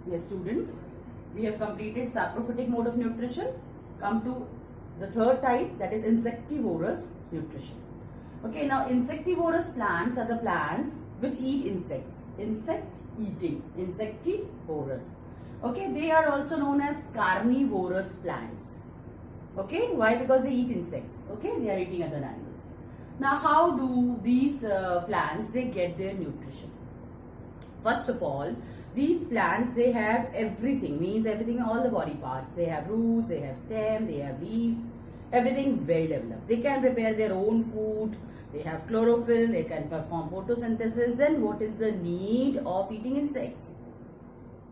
Dear students, we have completed saprophytic mode of nutrition. Come to the third type, that is insectivorous nutrition. Okay, now insectivorous plants are the plants which eat insects. Insect eating, insectivorous. Okay, they are also known as carnivorous plants. Okay, why? Because they eat insects. Okay, they are eating other animals. Now, how do these plants they get their nutrition? First of all, these plants they have everything, means everything, all the body parts. They have roots, they have stem, they have leaves, everything well developed. They can prepare their own food, they have chlorophyll, they can perform photosynthesis. Then what is the need of eating insects?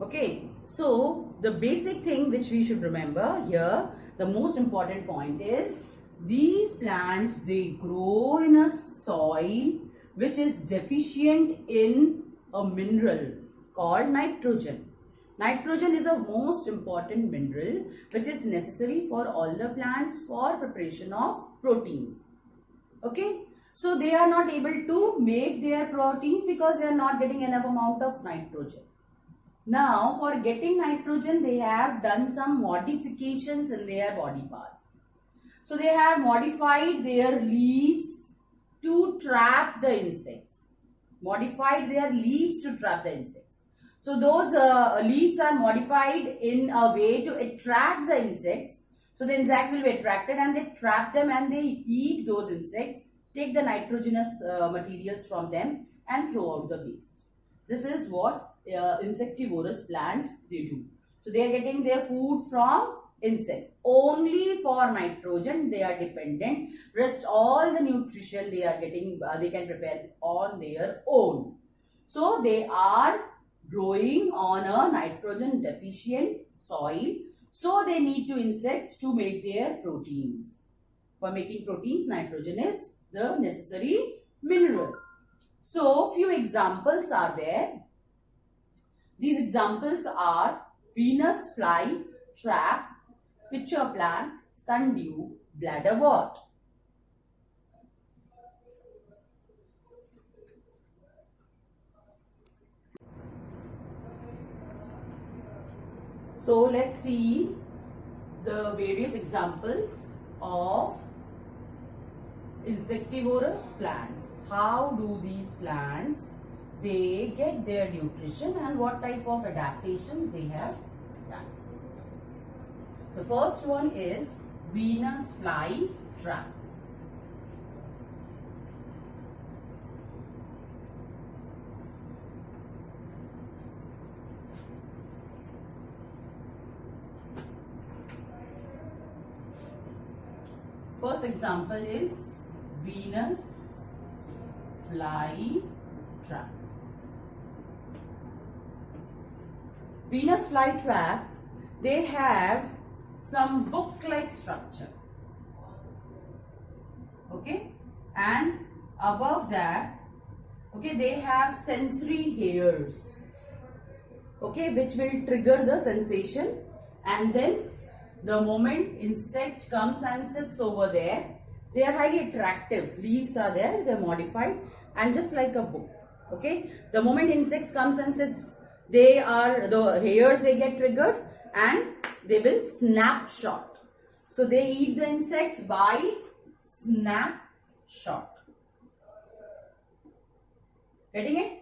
Okay, so the basic thing which we should remember here, the most important point is these plants they grow in a soil which is deficient in a mineral called nitrogen. Nitrogen is a most important mineral which is necessary for all the plants for preparation of proteins. Okay, so they are not able to make their proteins because they are not getting enough amount of nitrogen. Now, for getting nitrogen, they have done some modifications in their body parts. So, they have modified their leaves to trap the insects. Modified their leaves to trap the insects. So, those leaves are modified in a way to attract the insects. So, the insects will be attracted and they trap them and they eat those insects, take the nitrogenous materials from them and throw out the waste. This is what insectivorous plants they do. So they are getting their food from insects. Only for nitrogen they are dependent. Rest all the nutrition they are getting, they can prepare on their own. So they are growing on a nitrogen deficient soil. So they need to insects to make their proteins. For making proteins, nitrogen is the necessary mineral. So few examples are there. These examples are Venus fly trap, pitcher plant, sundew, bladderwort. So let's see the various examples of insectivorous plants. How do these plants they get their nutrition and what type of adaptations they have done? The first one is Venus fly trap. First example is Venus fly trap. Venus flytrap, they have some book-like structure. Okay, and above that, okay, they have sensory hairs. Okay, which will trigger the sensation, and then the moment insect comes and sits over there, they are highly attractive. Leaves are there, they are modified, and just like a book. Okay, the moment insects comes and sits, they are the hairs they get triggered and they will snapshot. So they eat the insects by snapshot. Getting it?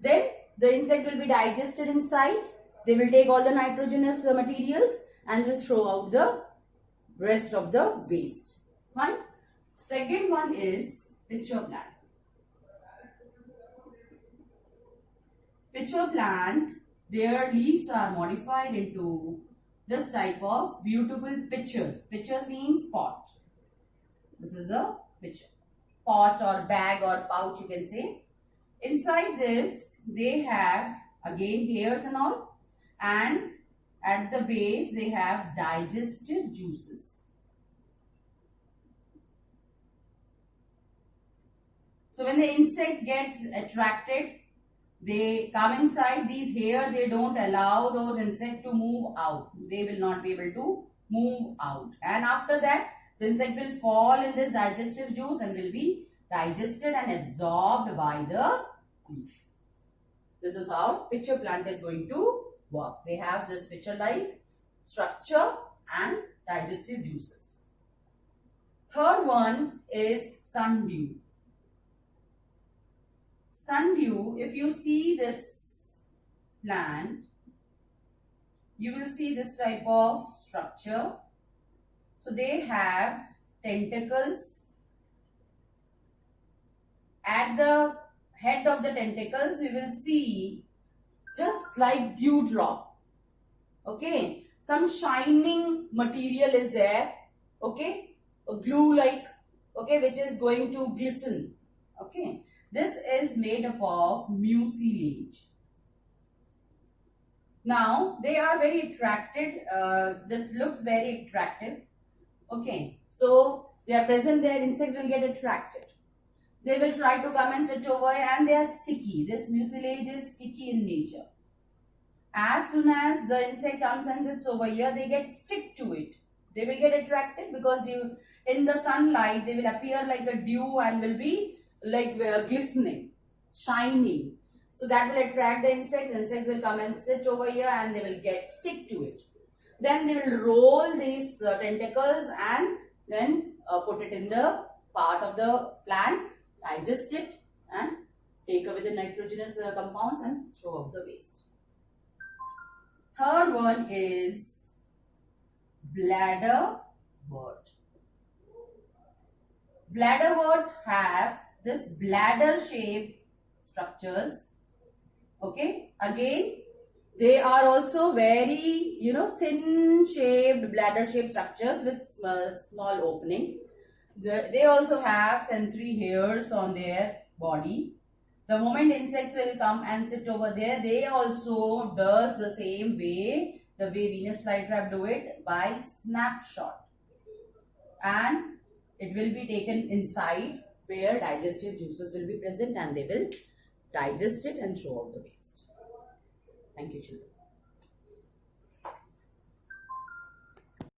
Then the insect will be digested inside. They will take all the nitrogenous materials and will throw out the rest of the waste. Fine. Second one is pitcher plant. Pitcher plant, their leaves are modified into this type of beautiful pitchers. Pitchers means pot. This is a pitcher. Pot or bag or pouch you can say. Inside this, they have again hairs and all, and at the base they have digestive juices. So when the insect gets attracted, they come inside. These hairs, they don't allow those insects to move out. They will not be able to move out. And after that, the insect will fall in this digestive juice and will be digested and absorbed by the leaf. This is how pitcher plant is going to work. They have this picture-like structure and digestive juices. Third one is sundew. Sundew, if you see this plant, you will see this type of structure. So they have tentacles. At the head of the tentacles, we will see just like dewdrop. Okay, some shining material is there. Okay, a glue like, okay, which is going to glisten. Okay, this is made up of mucilage. Now they are very attracted. This looks very attractive. Okay, so they are present there. Insects will get attracted. They will try to come and sit over, and they are sticky. This mucilage is sticky in nature. As soon as the insect comes and sits over here, they get stick to it. They will get attracted because in the sunlight, they will appear like a dew and will be like glistening, shining. So that will attract the insects. Insects will come and sit over here and they will get stick to it. Then they will roll these tentacles and then put it in the part of the plant, digest it and take away the nitrogenous compounds and throw out the waste. Third one is bladder wort. Bladder wort have this bladder shaped structures. Okay, again they are also very thin shaped bladder shaped structures with small opening. They also have sensory hairs on their body. The moment insects will come and sit over there, they also does the same way, the way Venus flytrap do it, by snapshot. And it will be taken inside where digestive juices will be present and they will digest it and throw out the waste. Thank you, children.